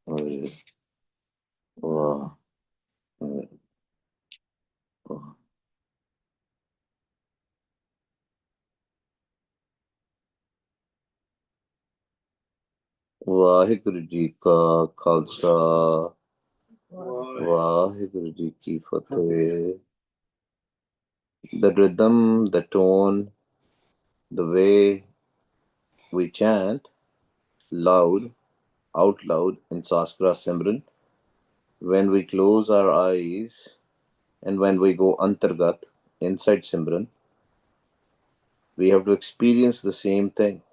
Oi, वाह, वाह। वाहिगुरु जी का खालसा, वाहिगुरु जी की फतेह। The rhythm, the tone, the way we chant loud, out loud in Saskra Simran, when we close our eyes and when we go Antargat inside Simran, we have to experience the same thing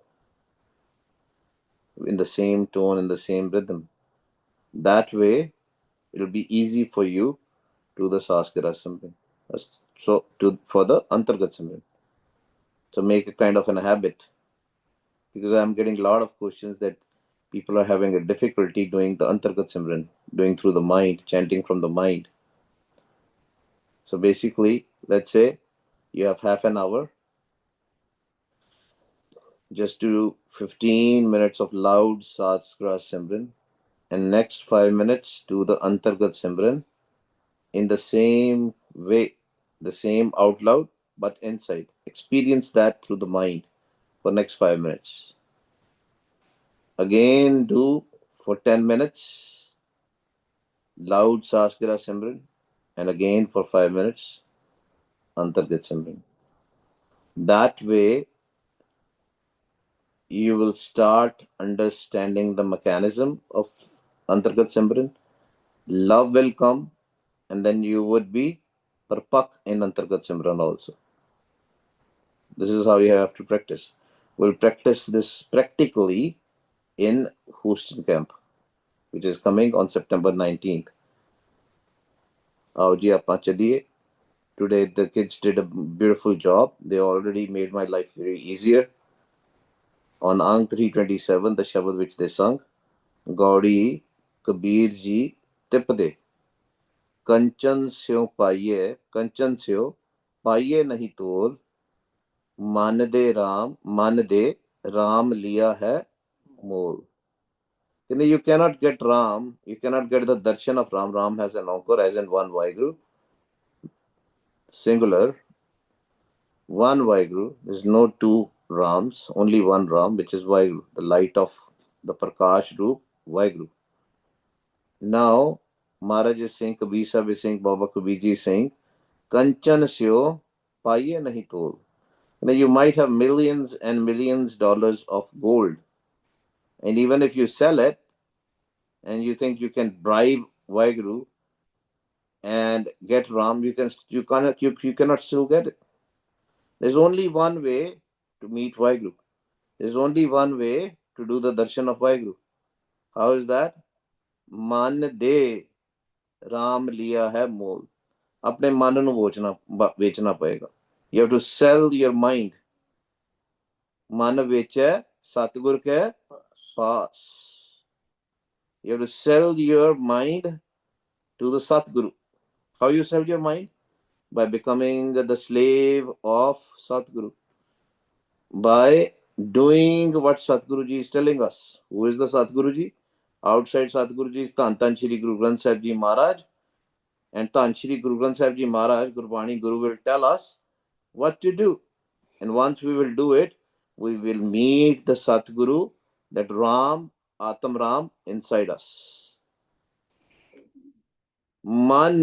in the same tone, in the same rhythm. That way, it'll be easy for you to the Saskara Simran. So, for the Antargat Simran. So, make a kind of an habit, because I'm getting a lot of questions that people are having a difficulty doing the Antargat Simran, doing through the mind, chanting from the mind. So, basically, let's say you have half an hour, just do 15 minutes of loud Saskara Simran, and next 5 minutes do the Antargat Simran in the same way, the same out loud, but inside. Experience that through the mind for next 5 minutes. Again, do for 10 minutes loud Saskara Simran, and again for 5 minutes Antargat Simran. That way, you will start understanding the mechanism of Antargat Simran. Love will come, and then you would be Parpak in Antargat Simran also. This is how you have to practice. We'll practice this practically in Houston camp, which is coming on September 19th. आओ जी आप चलिए. Today the kids did a beautiful job. They already made my life very easier. On Ang 327, the Shabad which they sung, Gaudi Kabir ji tipde, Kanchan syo paiye nahi tol, man de Ram liya hai mol. You cannot get Ram, you cannot get the darshan of Ram. Ram has an anchor, as in one Vaheguru, singular, one Vaheguru. There's no two Rams, only one Ram, which is Vaheguru, the light of the Prakash Roop, Vaheguru. Now, Maharaj is saying, Kabir Sahib is saying, Baba Kabir ji is saying, Kanchan syo paiye nahi tol. You might have millions and millions dollars of gold, and even if you sell it, and you think you can bribe Vaheguru and get Ram, you cannot still get it. There's only one way to meet Vaheguru. There's only one way to do the darshan of Vaheguru. How is that? Man de Ram liya hai mol. अपने मन ਨੂੰ बेचना पड़ेगा. You have to sell your mind. मन बेचे सतगुर के पास. You have to sell your mind to the Satguru. How you sell your mind? By becoming the slave of Satguru. By doing what Satguruji is telling us. Who is the Satguruji? Outside Satguruji is Tan Shri Guru Granth Sahib Ji Maharaj. And Tan Shri Guru Granth Sahib Ji Maharaj, Gurbani Guru, will tell us what to do. And once we will do it, we will meet the Satguru, that Ram, Atam Ram, inside us. Man,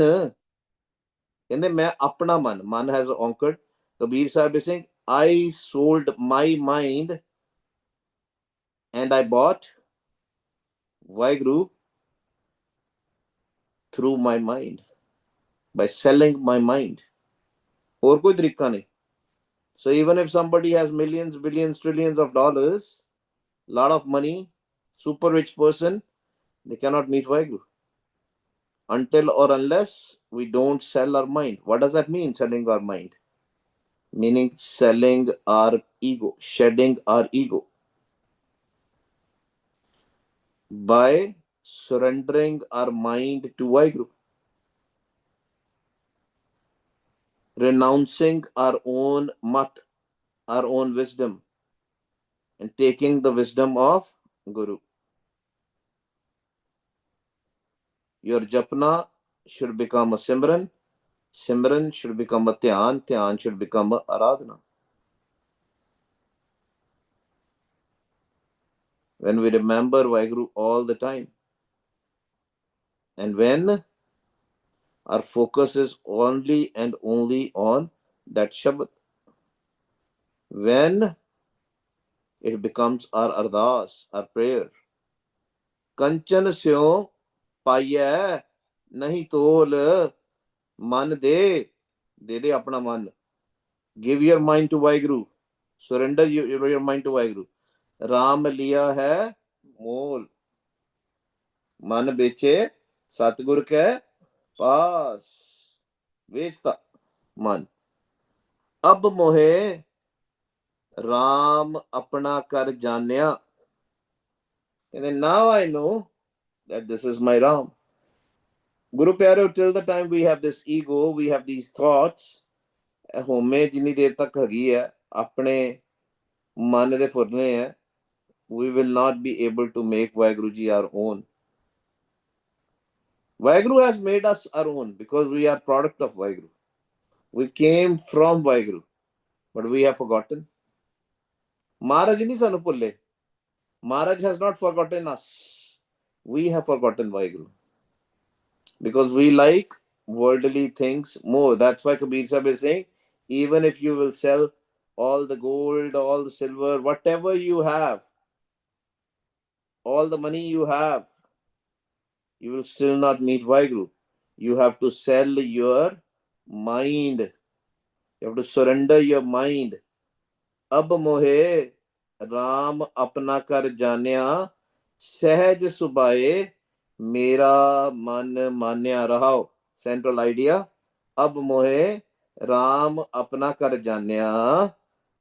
man has anchored. Kabir Sahib is saying, I sold my mind and I bought Vaheguru through my mind, by selling my mind. और कोई तरीका नहीं. So even if somebody has millions, billions, trillions of dollars, lot of money, super rich person, they cannot meet Vaheguru until or unless we don't sell our mind. What does that mean, selling our mind? Meaning selling our ego, shedding our ego. By surrendering our mind to Vaheguru. Renouncing our own mat, our own wisdom, and taking the wisdom of Guru. Your japna should become a simran. Simran should become a dhyan. Dhyan should become a aradhana. When we remember Vaheguru all the time, and when our focus is only and only on that Shabad, when it becomes our ardas, our prayer. Kanchan syo paiye nahi tol man de de apna man. Give your mind to Vaheguru. Surrender your mind to Vaheguru. Ram liya hai मोल, मन बेचे सतगुर के पास, बेचता मन। अब मोहे राम अपना कर जान्या, and then now I know that this is my Ram. Guru Pyaro, till the time we have this ego, we have these thoughts, होमे जिन्नी देर तक हैगी है अपने मन दे फुरने है, we will not be able to make Vaheguru Ji our own. Vaheguru has made us our own because we are product of Vaheguru. We came from Vaheguru, but we have forgotten. Maharaj nahi sanu bhulle. Maharaj has not forgotten us. We have forgotten Vaheguru because we like worldly things more. That's why Kabir Sahib is saying, even if you will sell all the gold, all the silver, whatever you have, all the money you have, you will still not meet Vaheguru. You have to sell your mind. You have to surrender your mind. अब मोहे राम अपना कर जान्या, सहज सुबाए मेरा मन मान्या रहाओ. Central idea. अब मोहे राम अपना कर जान्या,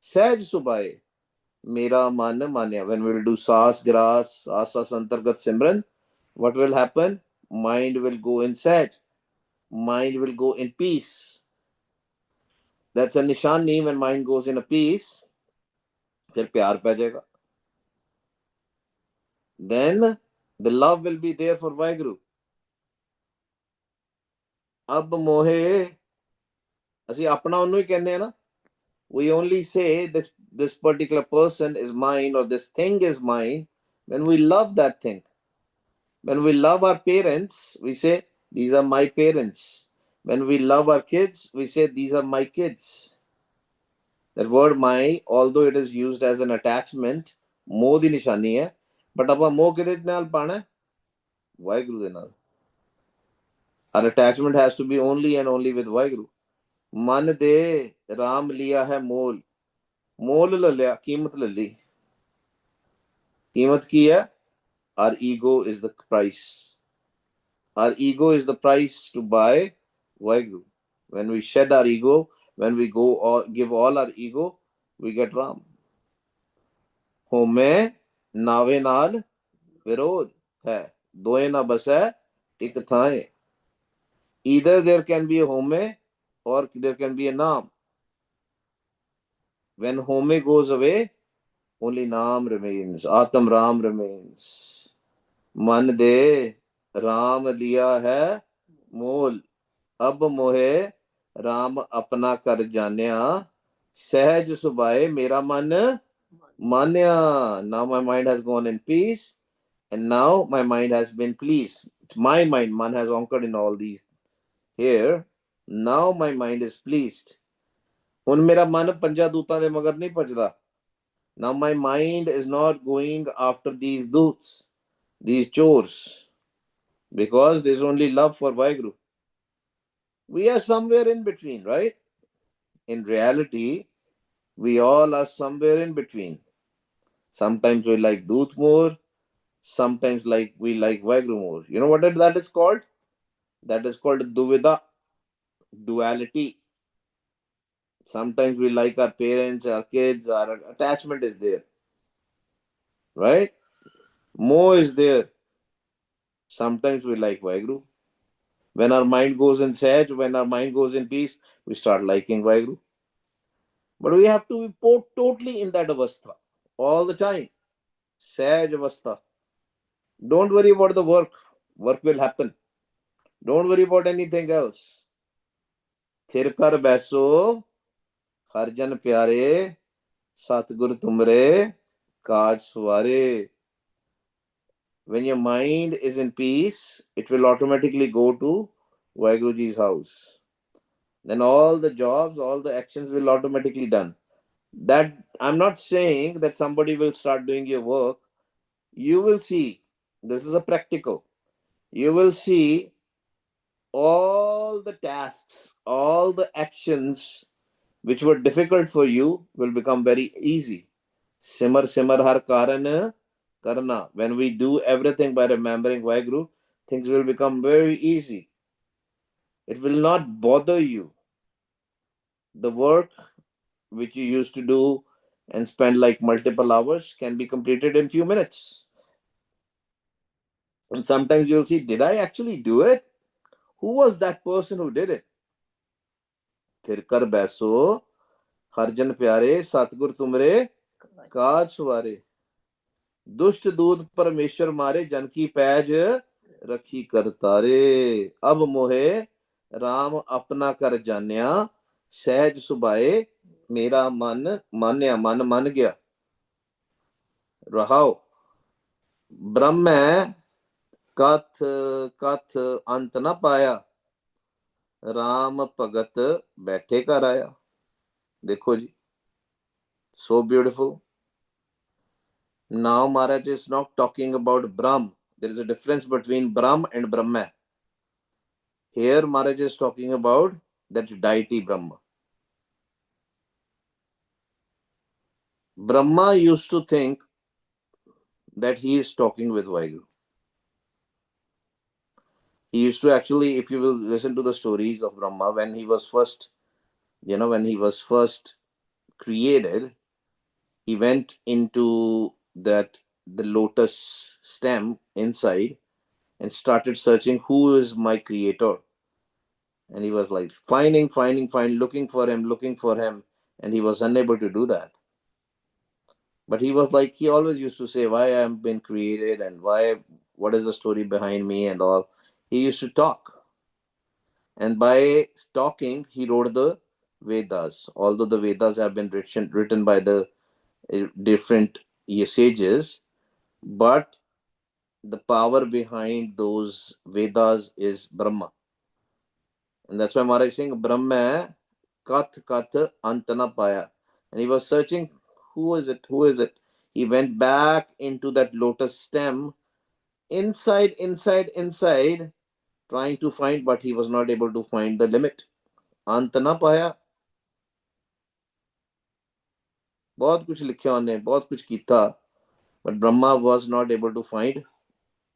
सहज सुबाए मेरा मन मान्या. When we will do Saas Gras, Asas Antargat Simran, what will happen? Mind will go in sad. Mind will go in peace. That's a nishani. When mind goes in a peace, फिर प्यार पै जाएगा. Then the love will be there for Vaheguru. अब मोहे, ਅਸੀਂ ਆਪਣਾ ਉਹਨੂੰ ਹੀ ਕਹਿੰਦੇ ਆ ਨਾ. We only say this particular person is mine or this thing is mine when we love that thing. When we love our parents, we say, these are my parents. When we love our kids, we say, these are my kids. That word my, although it is used as an attachment, ਮੋਹ ਦੀ ਨਿਸ਼ਾਨੀ ਹੈ, but ਆਪਾਂ ਮੋਹ ਕਿਹਦੇ ਨਾਲ ਪਾਣਾ ਹੈ? ਵਾਹਿਗੁਰੂ ਦੇ ਨਾਲ. Our attachment has to be only and only with Vaheguru. मन दे राम लिया है मोल. मोल ले लिया, कीमत ले ली. कीमत की है? Our ego is the price. Our ego is the price to buy Vaheguru. When we shed our ego, when we go or give all our ego, we get Ram. होमे नावे नाल विरोध है, दोए ना बसै एक थाए. Either there can be a home or there can be a naam. When home goes away, only naam remains. Atam Ram remains. Man de Ram liya hai मोल. अब मोहे राम अपना कर जान्या, सहज सुबाए मेरा मन मान्या. Now my mind has gone in peace, and now my mind has been pleased. It's my mind. Man has anchored in all these here. Now my mind is pleased. ਹੁਣ ਮੇਰਾ ਮਨ ਪੰਜਾਂ ਦੂਤਾਂ ਦੇ ਮਗਰ ਨਹੀਂ ਭਜਦਾ. Now my mind is not going after these doots, these chores, because there's only love for Vaheguru. We are somewhere in between, right? In reality, we all are somewhere in between. Sometimes we like doot more, sometimes we like Vaheguru more. You know what that is called? That is called duvida, duality. Sometimes we like our parents, our kids, our attachment is there, right? More is there. Sometimes we like Vaheguru. When our mind goes in sage, when our mind goes in peace, we start liking Vaheguru. But we have to be totally in that avastha all the time. Sage avastha. Don't worry about the work. Work will happen. Don't worry about anything else. Thir kar baiso, har jan pyare, Satgur tumre, kaaj suware. When your mind is in peace, it will automatically go to Vaheguruji's house. Then all the jobs, all the actions will automatically done. That I'm not saying that somebody will start doing your work. You will see. This is a practical. You will see all the tasks, all the actions which were difficult for you will become very easy. Simar simar har karan karna. When we do everything by remembering Vaheguru, things will become very easy. It will not bother you. The work which you used to do and spend like multiple hours can be completed in few minutes. And sometimes you'll see, did I actually do it? Who was that person who did it? Thirkar baiso, harjan pyare, satgur tumre, काज सुवारे दुष्ट दूत परमेश्वर मारे जन की page रखी करतारे अब मोहे राम अपना कर जान्या सहज सुभाए मेरा मन मान्या मन मान गया रहाओ ब्रह्म कथ कथ अंत न पाया राम भगत बैठे कर आया देखो जी so beautiful. Now Maharaj is not talking about Brahm. There is a difference between Brahm and Brahma. Here Maharaj is talking about that deity Brahma. Brahma used to think that he is talking with Vaheguru. He used to actually, if you will listen to the stories of Brahma, when he was first, when he was first created, he went into the lotus stem inside and started searching who is my creator. And he was like finding, looking for him, and he was unable to do that. But he was like, he always used to say, why I am been created and what is the story behind me and all. He used to talk. And by talking, he wrote the Vedas. Although the Vedas have been written by the different sages, but the power behind those Vedas is Brahma. And that's why Maharaj is saying, Brahma Kath Kath Antana Paya. And he was searching, who is it? Who is it? He went back into that lotus stem, inside, trying to find, but he was not able to find the limit. Antana Paya. बहुत कुछ लिखा उन्होंने, बहुत कुछ किया, but Brahma was not able to find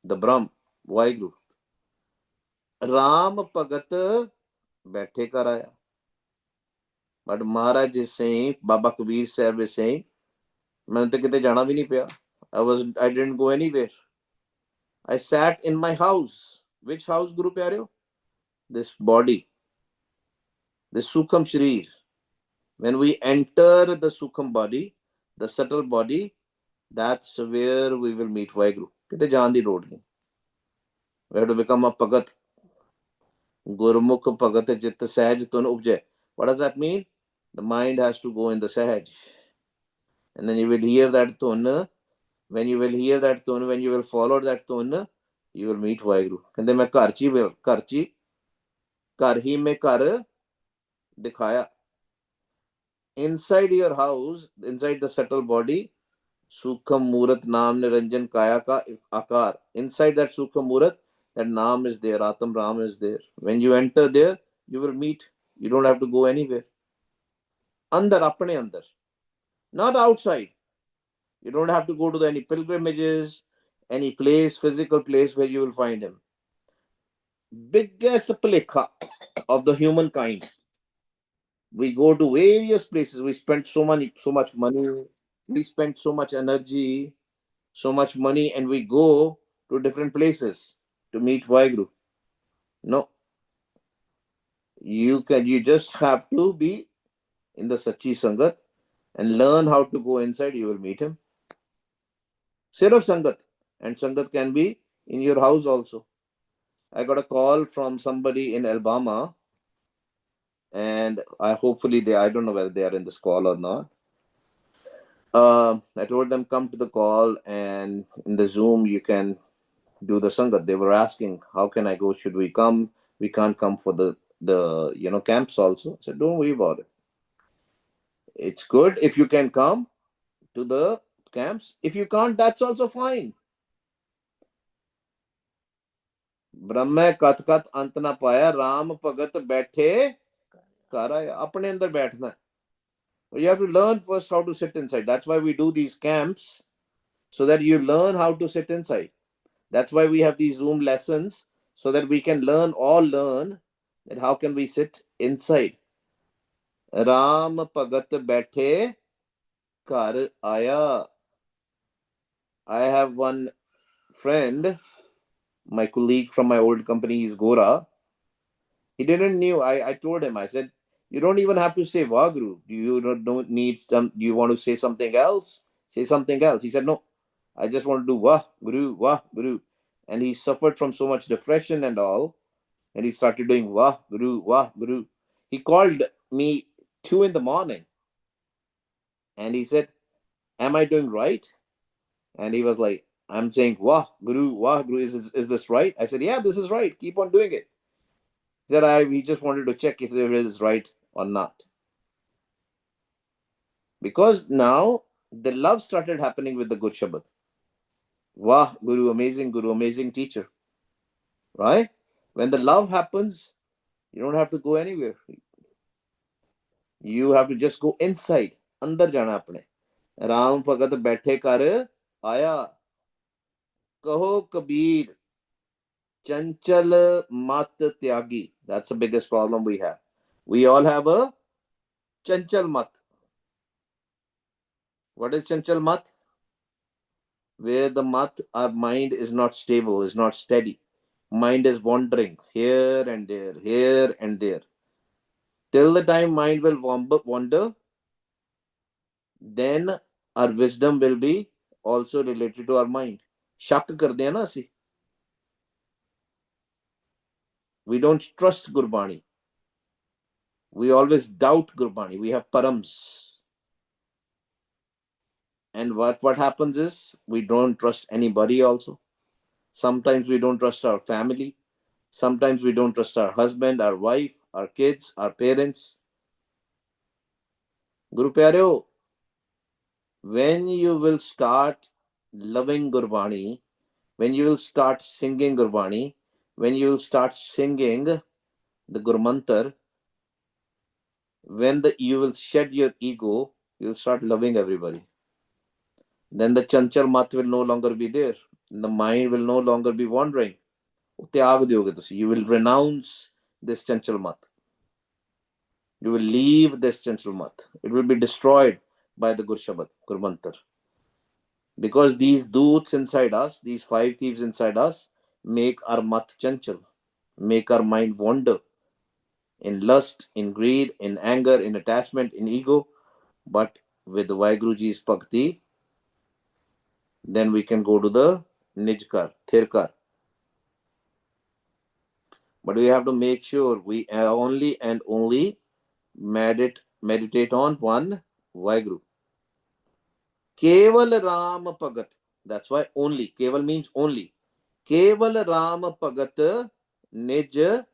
the Brahm, Vaheguru. Ram Bhagat बैठे कर आया. But Maharaj is saying, Baba Kabir Sahib is saying, मैंने तो किते जाना भी नहीं पिया. I didn't go anywhere. I sat in my house. Which house, Guru Pyareo? This body, this Sukham Sharir. When we enter the Sukham body, the subtle body, that's where we will meet Vaheguru. Kite jaan di road nahi. We have to become a Bhagat. Gurmukh Bhagat Jit Sahaj Tun Upjay. What does that mean? The mind has to go in the Sahaj. And then you will hear that tun. When you will hear that tun, when you will follow that tun, you will meet Vaheguru. ਕਹਿੰਦੇ ਮੈਂ ਘਰ ਹੀ ਮੈਂ ਘਰ ਦਿਖਾਇਆ. Inside your house, inside the subtle body, Sukham Murat Naam Niranjan Kaya Ka Akar. Inside that Sukham Murat, that Naam is there, Atam Ram is there. When you enter there, you will meet. You don't have to go anywhere. Andar, apne andar. Not outside. You don't have to go to any pilgrimages, any place, physical place where you will find him. Biggest plekha of the humankind. We go to various places. We spend so much money. We spend so much energy, so much money, and we go to different places to meet Vaheguru. No. You just have to be in the Sachi Sangat and learn how to go inside. You will meet him. Siraf Sangat. And Sangat can be in your house also. I got a call from somebody in Alabama, and I don't know whether they are in this call or not. I told them come to the call, and in the Zoom you can do the sangat. They were asking, how can I go? Should we come? We can't come for the camps also. I said, don't worry about it. It's good if you can come to the camps. If you can't, that's also fine. ब्रह्म कत कत अंत ना पाया राम भगत बैठे कर आया अपने अंदर बैठना. You have to learn first how to sit inside. That's why we do these camps, so that you learn how to sit inside. That's why we have these Zoom lessons, so that we can learn that how can we sit inside. Ram Bhagat Baithe Kar Aya. I have one friend, my colleague from my old company is Gora. He didn't knew. I told him, I said, you don't even have to say Wagru. Don't need some, do you want to say something else? Say something else. He said, no, I just want to do Wah Guru. And he suffered from so much depression and all. And he started doing Wah Guru. He called me 2 in the morning and he said, am I doing right? And he was like, I'm saying Wah Guru. Is this right? I said, yeah, this is right. Keep on doing it. He said, we just wanted to check if it is right or not. Because now the love started happening with the good Shabad. Wah Guru, amazing teacher. Right? When the love happens, you don't have to go anywhere. You have to just go inside. अंदर जाना अपने. राम भगत बैठे कर आया. कहो कबीर चंचल मत त्यागी. That's the biggest problem we have. We all have a chanchal mat. What is chanchal mat? Where the mat, our mind is not stable, is not steady. Mind is wandering here and there. Till the time mind will wander, then our wisdom will be also related to our mind. शक करते हैं ना ਅਸੀਂ. We don't trust Gurbani. We always doubt Gurbani. We have params. And what happens is we don't trust anybody also. Sometimes we don't trust our family. Sometimes we don't trust our husband, our wife, our kids, our parents. Guru Pyareo, when you will start loving Gurbani, when you will start singing Gurbani, when you will start singing the Guru Mantar, when you will shed your ego, you will start loving everybody. Then the chanchal mat will no longer be there. The mind will no longer be wandering. You will renounce this chanchal mat. You will leave this chanchal mat. It will be destroyed by the Gur Shabad, Gur Mantar. Because these doots inside us, these 5 thieves inside us, make our mat chanchal, make our mind wander in lust, in greed, in anger, in attachment, in ego. But with the Vaheguruji's Bhakti, then we can go to the Nijkar, Thirkar. But we have to make sure we only and only meditate on one Vaheguru. Keval Ram Bhagat. That's why only. Keval means only. Keval Ram Bhagat Nij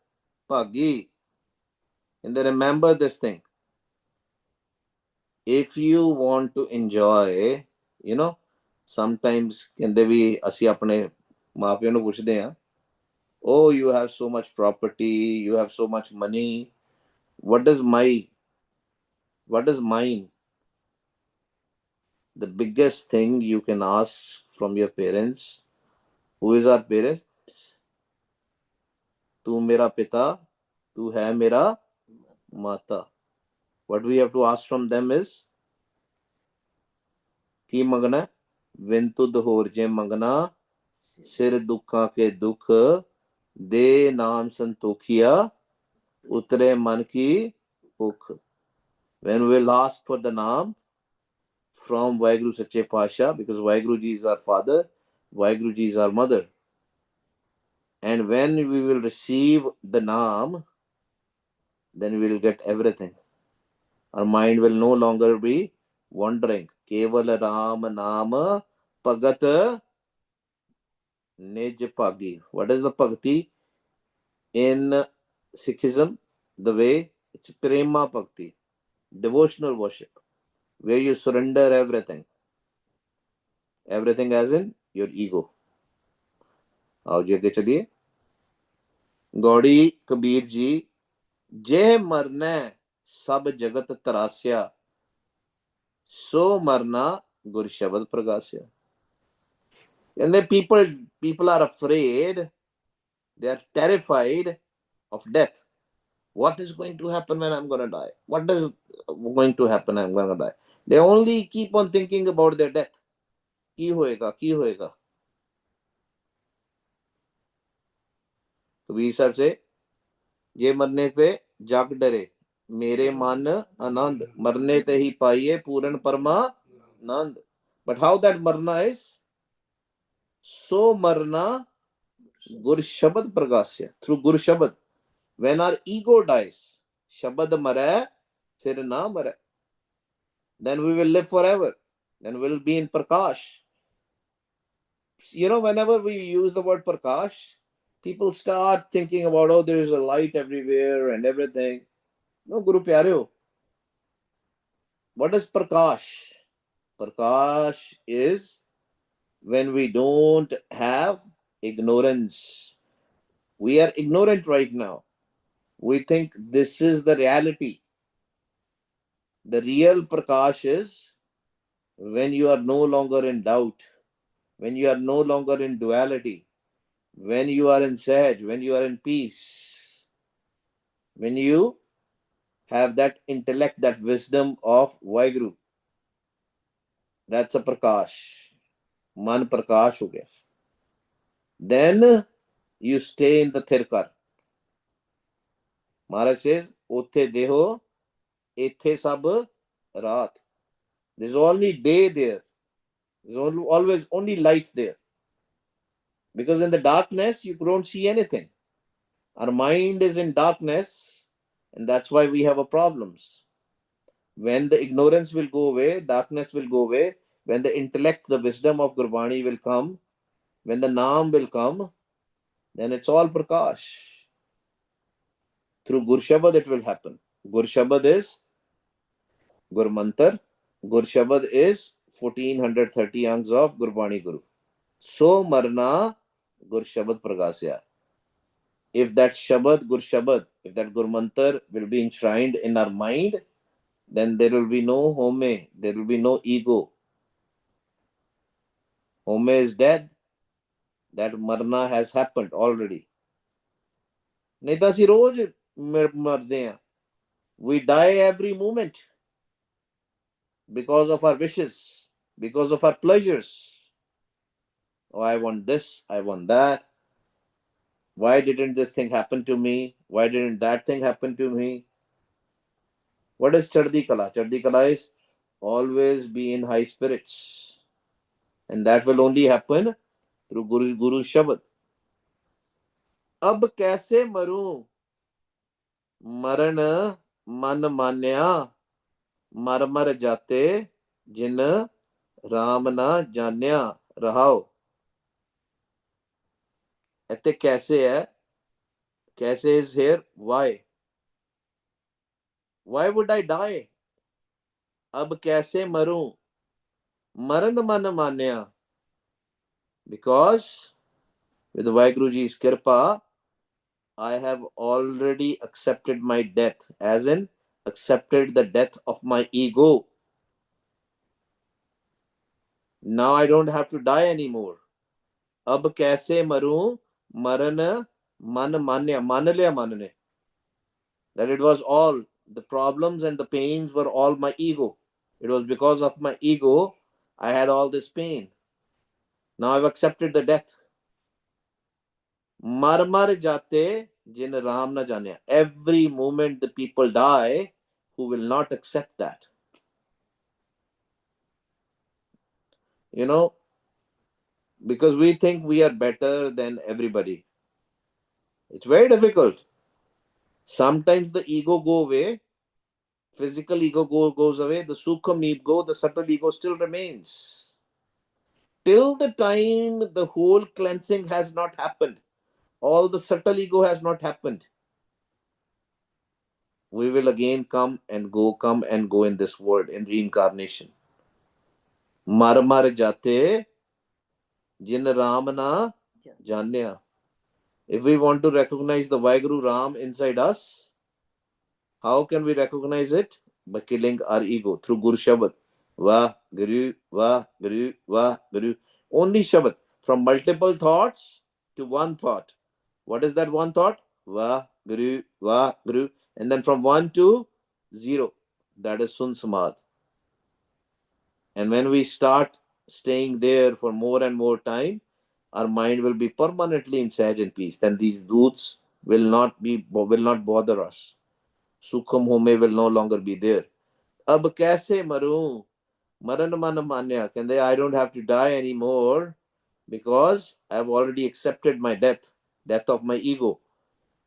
Bhagi. And then remember this thing. If you want to enjoy, sometimes ਕਹਿੰਦੇ ਵੀ ਅਸੀਂ ਆਪਣੇ ਮਾਪਿਆਂ ਨੂੰ ਪੁੱਛਦੇ ਹਾਂ, oh, you have so much property, you have so much money. What is mine? The biggest thing you can ask from your parents. Who is our parents? Tu mera pita, tu hai mera mata. What we have to ask from them is ki mangana? Vintud horje mangana, sir dukha ke dukh, de naam santokhiya, utre man ki bhukh. When we will ask for the naam from Vaheguru Sache Pasha, because Vaheguru Ji is our father, Vaheguru Ji is our mother. And when we will receive the Naam, then we will get everything. Our mind will no longer be wandering. Keval Ram Naam Pagat Nij Pagi. What is the Bhakti? In Sikhism, the way, it's Prema Bhakti, devotional worship, where you surrender everything. Everything as in your ego. आओ जी आगे चलिए. गौड़ी कबीर जी, जे मरना सब जगत तरास्या, सो मरना गुर शब्द प्रगास्या. And then people are afraid, they are terrified of death. What is going to happen when I'm going to die? What is going to happen? I'm going to die. They only keep on thinking about their death. की होएगा, की होएगा. कबीर साहब से, ये मरने पे जाग डरे, मेरे मन आनंद, मरने ते ही पाइए पूर्ण परमानंद. But how that marna is? So marna gur shabad pragasya, through gur shabad. When our ego dies, shabad mare, fir na mare. Then we will live forever. Then we'll be in prakash. You know, whenever we use the word prakash, people start thinking about, oh, there is a light everywhere and everything. No, Guru Pyareo. What is prakash? Prakash is when we don't have ignorance. We are ignorant right now. We think this is the reality. The real prakash is when you are no longer in doubt, when you are no longer in duality, when you are in sahaj, when you are in peace, when you have that intellect, that wisdom of Vaheguru. That's a prakash. Man prakash ho gaya. Then you stay in the thirkar. Maharaj says, Othe deho, ethe sab raat. There's only day there. There's always only light there. Because in the darkness, you don't see anything. Our mind is in darkness, and that's why we have problems. When the ignorance will go away, darkness will go away. When the intellect, the wisdom of Gurbani will come, when the Naam will come, then it's all Prakash. Through Gur Shabad it will happen. Gur Shabad is Gur Mantar. Gur Shabad is 1430 angs of Gurbani Guru. So Marna Gur Shabad Pragasya. If that Shabad, Gur Shabad, if that Gur Mantar will be enshrined in our mind, then there will be no home, there will be no ego. Home is dead. That Marna has happened already. नहीं तो ਅਸੀਂ रोज मरते हैं. We die every moment because of our wishes, because of our pleasures. Oh, I want this, I want that. Why didn't this thing happen to me? Why didn't that thing happen to me? What is Chardi Kala? Chardi Kala is always be in high spirits. And that will only happen through Guru Shabad. अब कैसे मरूं, मरण मन मान्या, मर मर जाते जिन राम ना जान्या रहाओ. इतने कैसे है? कैसे is here? Why? Why would I die? अब कैसे मरूं, मरण मन मान्या. Because with Vaheguruji's kirpa, I have already accepted my death, as in accepted the death of my ego. Now I don't have to die anymore. अब कैसे मरूं, मरण मन मान्या. मान लिया मन ने. That it was all, the problems and the pains were all my ego. It was because of my ego I had all this pain. Now I've accepted the death. Mar mar jate jin Ram na janya. Every moment the people die who will not accept that. You know, because we think we are better than everybody. It's very difficult. Sometimes the ego go away, physical ego goes away, the sukham ego, the subtle ego still remains. Till the time the whole cleansing has not happened, all the subtle ego has not happened, we will again come and go in this world in reincarnation. Mar mar jate jin Ram na janya. If we want to recognize the Vaheguru Ram inside us, how can we recognize it? By killing our ego through Guru Shabad. Vah Guru, Vah Guru, Vah Guru. Only Shabad. From multiple thoughts to one thought. What is that one thought? Vah Guru, Vah Guru. And then from 1 to 0. That is Sun Samad. And when we start staying there for more and more time, our mind will be permanently in Sahaj and peace. Then these doots will not bother us. Sukham home will no longer be there. Ab kaise maru? Maran man manya. Can they? I don't have to die anymore because I've already accepted my death of my ego.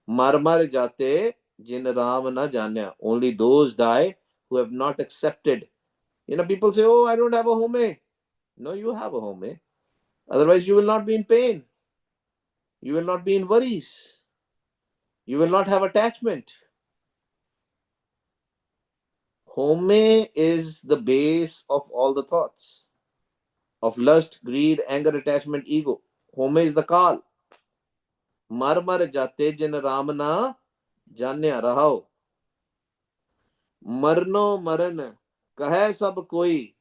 Mar mar jate jin Ram na janya. Only those die who have not accepted. People say, "Oh, I don't have a home." No, you have a home. Otherwise, you will not be in pain. You will not be in worries. You will not have attachment. Home is the base of all the thoughts of lust, greed, anger, attachment, ego. Home is the call. Mar mar jate jin Ram na janya rahao. Marno maran kahe sab koi.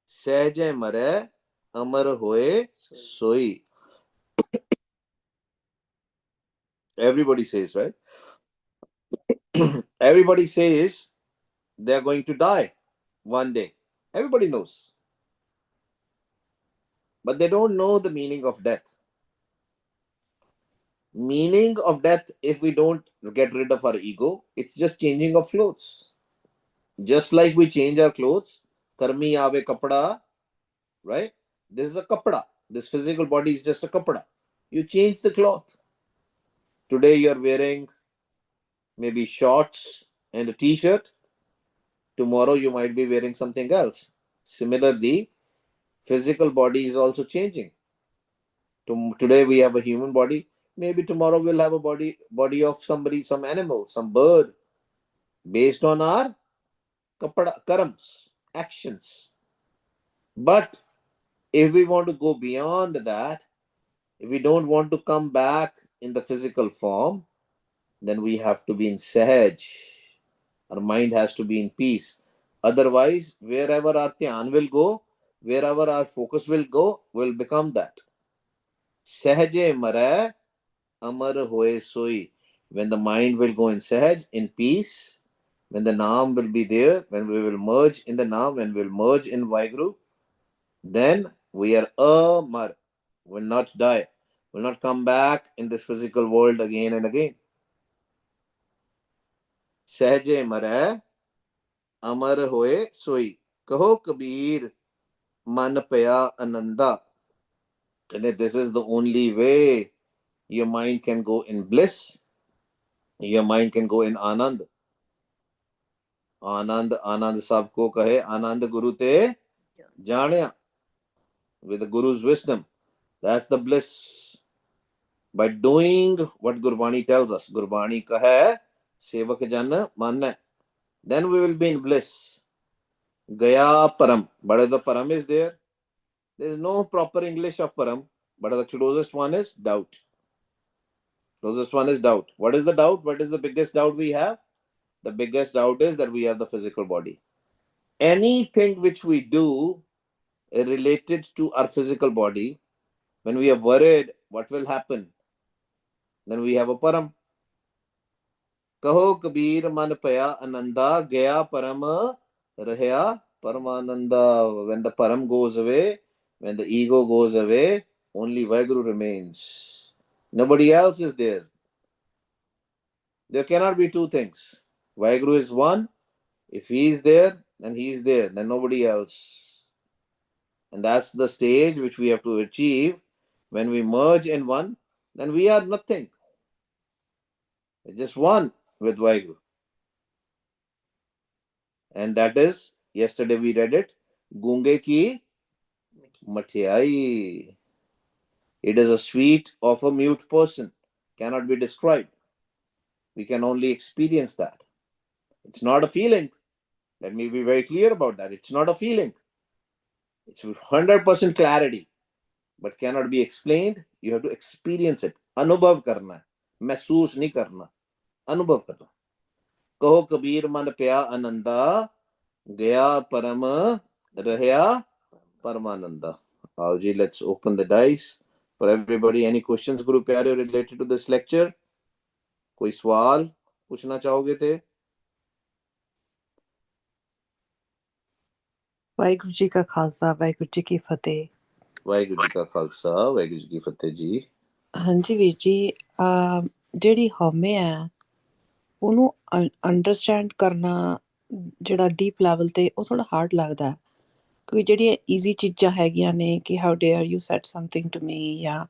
Sehje mare amar hoye soi. Everybody says, right? Everybody says they're going to die one day. Everybody knows. But they don't know the meaning of death. Meaning of death, if we don't get rid of our ego, it's just changing of clothes. Just like we change our clothes, karmi aave kapda, right? This is a kapda. This physical body is just a kapda. You change the cloth. Today you're wearing maybe shorts and a t-shirt. Tomorrow you might be wearing something else. Similarly, physical body is also changing. Today we have a human body. Maybe tomorrow we'll have a body of somebody, some animal, some bird, based on our karams, actions. But if we want to go beyond that, if we don't want to come back in the physical form, then we have to be in Sahaj. Our mind has to be in peace. Otherwise, wherever our dhyan will go, wherever our focus will go, will become that. Sahaje mara amar hoye soi. When the mind will go in Sahaj, in peace, when the Naam will be there, when we will merge in the Naam, when we will merge in Vaheguru, then we are amar, will not die, will not come back in this physical world again and again. Sahaje mara amar hoye soi. Kaho Kabir, man paya ananda. And this is the only way your mind can go in bliss, your mind can go in Anand. Anand sabko kahe, Anand Guru te janya. With the Guru's wisdom. That's the bliss. By doing what Gurbani tells us, Gurbani kahe, sevak jan manna. Then we will be in bliss. Gaya param. But the param is there. There is no proper English of param. But the closest one is doubt. Closest one is doubt. What is the doubt? What is the biggest doubt we have? The biggest doubt is that we are the physical body. Anything which we do related to our physical body, when we are worried, what will happen? Then we have a param. Kaho Kabir man paya ananda gaya param rahya paramananda. When the param goes away, when the ego goes away, only Vaheguru remains. Nobody else is there. There cannot be two things. Vaheguru is one. If he is there, then he is there. Then nobody else. And that's the stage which we have to achieve. When we merge in one, then we are nothing. It's just one with Vaheguru. And that is, yesterday we read it, Gunge ki Mathiyai. It is a sweet of a mute person, cannot be described. We can only experience that. It's not a feeling. Let me be very clear about that. It's not a feeling. It's 100% clarity, but cannot be explained. You have to experience it. Anubhav karna. महसूस नहीं करना, अनुभव करना. कहो कबीर मन पया आनंदा, गया परम रहया Paramananda. Ji, let's open the dice for everybody. Any questions, Guru Pyare, related to this lecture? कोई सवाल पूछना चाहोगे थे? वाहिगुरु जी का खालसा, वाहिगुरु जी की फतेह. वाहिगुरु जी का खालसा, वाहिगुरु जी की फतेह जी. ਹਾਂਜੀ ਵੀਰ ਜੀ, ਜਿਹੜੀ ਹਉਮੈ ਹੈ ਉਹਨੂੰ ਅੰਡਰਸਟੈਂਡ ਕਰਨਾ ਜਿਹੜਾ ਡੀਪ ਲੈਵਲ ਤੇ ਉਹ ਥੋੜਾ ਹਾਰਡ ਲੱਗਦਾ, ਕਿਉਂਕਿ ਜਿਹੜੀਆਂ ਈਜ਼ੀ ਚੀਜ਼ਾਂ ਹੈਗੀਆਂ ਨੇ ਕਿ how dare you said something to me ਜਾਂ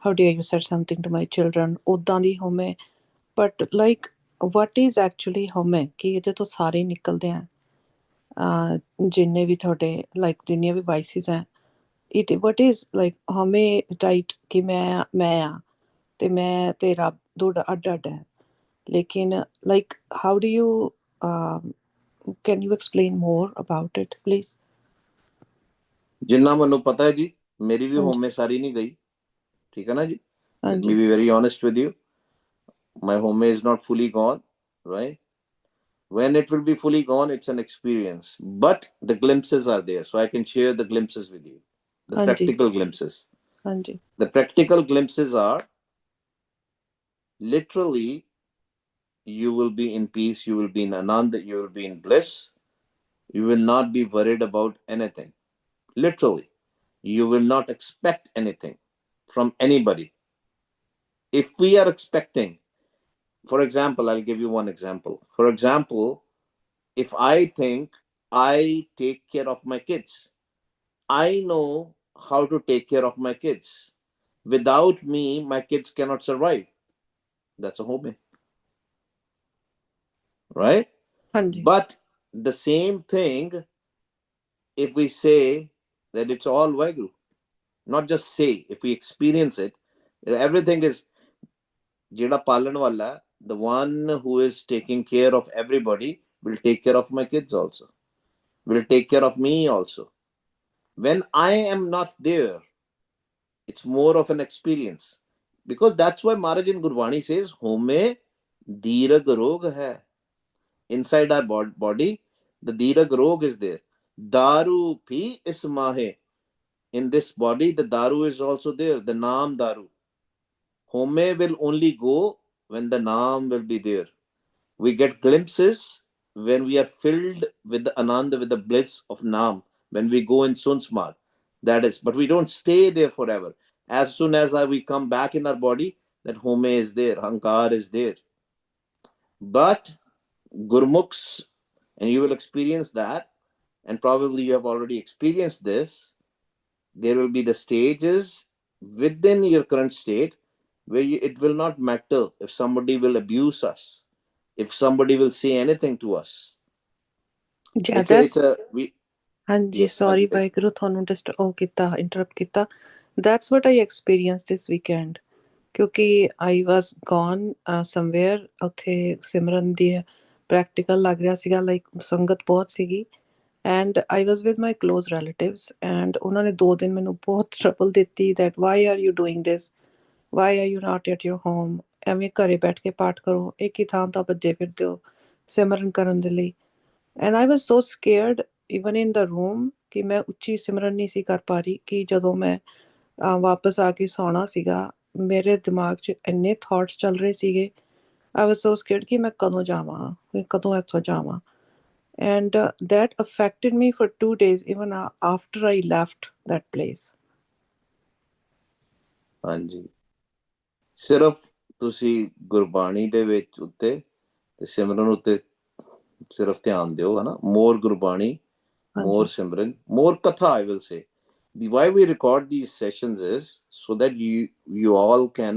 how dare you said something to my children, ਉੱਦਾਂ ਦੀ ਹਉਮੈ. But like what is actually ਹਉਮੈ, ਕਿ ਇਹਦੇ ਤੋਂ ਸਾਰੇ ਨਿਕਲਦੇ ਆ, ਜਿੰਨੇ ਵੀ ਤੁਹਾਡੇ ਲਾਈਕ ਜਿੰਨੀਆਂ ਵੀ ਵਾਇਸਿਸ ਹੈ. ਇਟ ਵਟ ਇਜ਼ ਲਾਈਕ ਹਉਮੈ ਰਾਈਟ ਕਿ ਮੈਂ ਆ ਤੇ ਮੈਂ ਤੇ ਰੱਬ ਦੋ ਅੱਡ ਅੱਡ ਹੈ. ਲੇਕਿਨ like how do you can you explain more about it please? ਜਿੰਨਾ ਮੈਨੂੰ ਪਤਾ ਹੈ ਜੀ, ਮੇਰੀ ਵੀ ਹਾਂਜੀ ਹਉਮੈ ਸਾਰੀ ਨਹੀਂ ਗਈ, ਠੀਕ ਹੈ ਨਾ ਜੀ. Let me ਹਾਂਜੀ be very honest with you. My home is not fully gone, right? When it will be fully gone, it's an experience. But the glimpses are there, so I can share the glimpses with you. The ਹਾਂਜੀ practical glimpses. ਹਾਂਜੀ The practical glimpses are literally you will be in peace, you will be in anand, you will be in bliss. You will not be worried about anything. Literally, you will not expect anything from anybody. If we are expecting, for example, I'll give you one example. For example, if I think I take care of my kids, I know how to take care of my kids. Without me, my kids cannot survive. That's a home, right? ਹਾਂਜੀ But the same thing, if we say that it's all Vaheguru, not just say, if we experience it, everything is jeda palan wala, the one who is taking care of everybody will take care of my kids also, will take care of me also. When I am not there, it's more of an experience, because that's why Maharaj in Gurbani says home dirag rog hai. Inside our body, the dirag rog is there. Daru bhi isma hai. In this body, the daru is also there, the naam daru. Home will only go when the naam will be there. We get glimpses when we are filled with the anand, with the bliss of naam, when we go in sunsmar. That is, but we don't stay there forever. As soon as we come back in our body, that home is there, hankar is there. But gurmukhs, and you will experience that, and probably you have already experienced this, there will be the stages within your current state where it will not matter if somebody will abuse us, if somebody will say anything to us. It's a we. ਹਾਂਜੀ Yes, sorry Waheguru ਤੁਹਾਨੂੰ ਉਹ ਕੀਤਾ, interrupt ਕੀਤਾ. That's what I experience this weekend, ਕਿਉਂਕਿ ਆਈ ਵਾਜ਼ gone somewhere, ਉੱਥੇ ਸਿਮਰਨ ਦੀ practical ਲੱਗ ਰਿਹਾ ਸੀਗਾ, ਲਾਈਕ ਸੰਗਤ ਬਹੁਤ ਸੀਗੀ, and I was with my close relatives, and ਉਹਨਾਂ ਨੇ 2 ਦਿਨ ਮੈਨੂੰ ਬਹੁਤ ਟਰਬਲ ਦਿੱਤੀ that why are you doing this, why are you not at your home, ਐਵੇਂ ਘਰੇ ਬੈਠ ਕੇ ਪਾਠ ਕਰੋ, ਇੱਕ ਹੀ ਥਾਂ ਤਾਂ ਭੱਜੇ ਫਿਰਦੇ ਹੋ ਸਿਮਰਨ ਕਰਨ ਦੇ ਲਈ. And I was so scared even in the room ਕਿ ਮੈਂ ਉੱਚੀ ਸਿਮਰਨ ਨਹੀਂ ਸੀ ਕਰ ਪਾ ਰਹੀ, ਕਿ ਜਦੋਂ ਮੈਂ ਵਾਪਸ ਆ ਕੇ ਸੌਣਾ ਸੀਗਾ, ਮੇਰੇ ਦਿਮਾਗ 'ਚ ਇੰਨੇ ਥਾਟਸ ਚੱਲ ਰਹੇ ਸੀਗੇ. ਆਈ ਵਾਜ਼ ਸੋ ਸਕੇਅਰਡ ਕਿ ਮੈਂ ਕਦੋਂ ਜਾਵਾਂ, ਕਦੋਂ ਇੱਥੋਂ ਜਾਵਾਂ. And that affected me for 2 days even after I left that place. ਹਾਂਜੀ, ਸਿਰਫ ਤੁਸੀਂ ਗੁਰਬਾਣੀ ਦੇ ਵਿੱਚ ਉੱਤੇ ਤੇ ਸਿਮਰਨ ਉੱਤੇ ਸਿਰਫ ਧਿਆਨ ਦਿਓ, ਹੈ ਨਾ. ਮੋਰ Gurbani, more simran, more katha, I will say. Why we record these sessions is so that you all can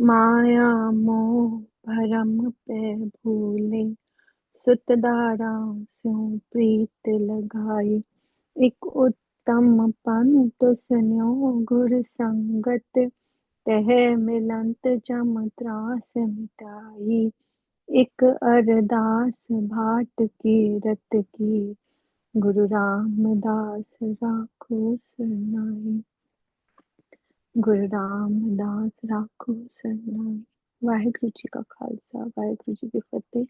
माया मोह भरम पे भूले, सुत दारा स्यों प्रीत लगाई। एक उत्तम पंथ सुन्यो गुर संगत, तह मिलंत जम त्रास मिटाई। एक अरदास भाट की रत की, गुरु रामदास राखो सरनाई। गुरु रामदास राखो सरनाई। वाहिगुरु जी का खालसा, वाहिगुरु जी की फतेह।